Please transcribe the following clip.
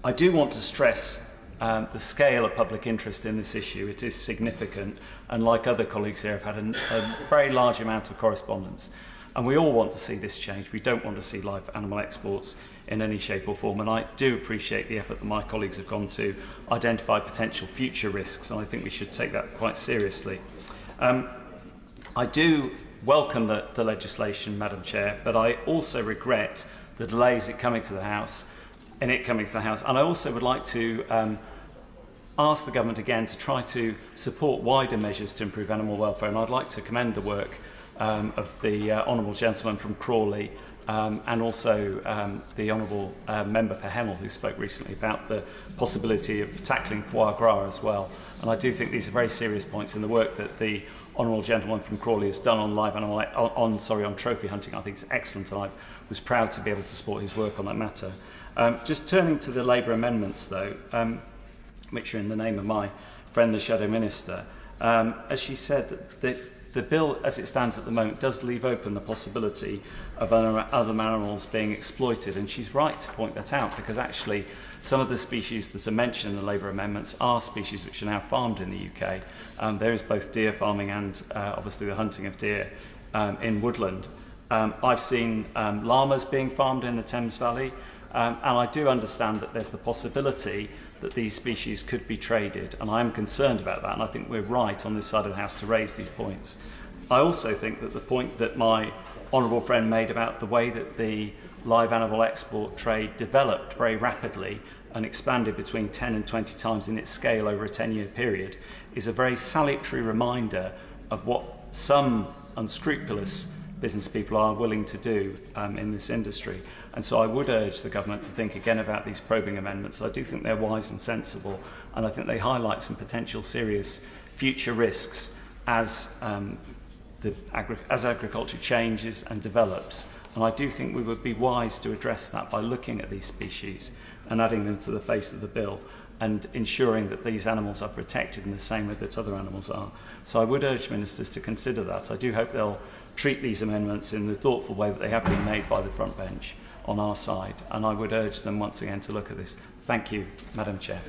I do want to stress the scale of public interest in this issue. It is significant, and like other colleagues here, I've had a very large amount of correspondence. And we all want to see this change. We don't want to see live animal exports in any shape or form. And I do appreciate the effort that my colleagues have gone to identify potential future risks, and I think we should take that quite seriously. I do welcome the legislation, Madam Chair, but I also regret the delays coming to the House, and I also would like to ask the government again to try to support wider measures to improve animal welfare. And I'd like to commend the work of the honourable gentleman from Crawley and also the honourable member for Hemel, who spoke recently about the possibility of tackling foie gras as well. And I do think these are very serious points in the work that the honourable gentleman from Crawley has done on live animal on trophy hunting. I think it's excellent, and I was proud to be able to support his work on that matter. Just turning to the Labour amendments, though, which are in the name of my friend the Shadow Minister, as she said, the bill as it stands at the moment does leave open the possibility of other animals being exploited, and she's right to point that out, because actually some of the species that are mentioned in the Labour amendments are species which are now farmed in the UK. There is both deer farming and obviously the hunting of deer in woodland. I've seen llamas being farmed in the Thames Valley, and I do understand that there's the possibility that these species could be traded, and I am concerned about that, and I think we're right on this side of the House to raise these points. I also think that the point that my honourable friend made about the way that the live animal export trade developed very rapidly and expanded between 10 and 20 times in its scale over a 10-year period is a very salutary reminder of what some unscrupulous business people are willing to do in this industry. And so I would urge the government to think again about these probing amendments. I do think they're wise and sensible, and I think they highlight some potential serious future risks as agriculture changes and develops. And I do think we would be wise to address that by looking at these species and adding them to the face of the bill and ensuring that these animals are protected in the same way that other animals are. So I would urge ministers to consider that. I do hope they'll treat these amendments in the thoughtful way that they have been made by the front bench on our side, and I would urge them once again to look at this. Thank you, Madam Chair.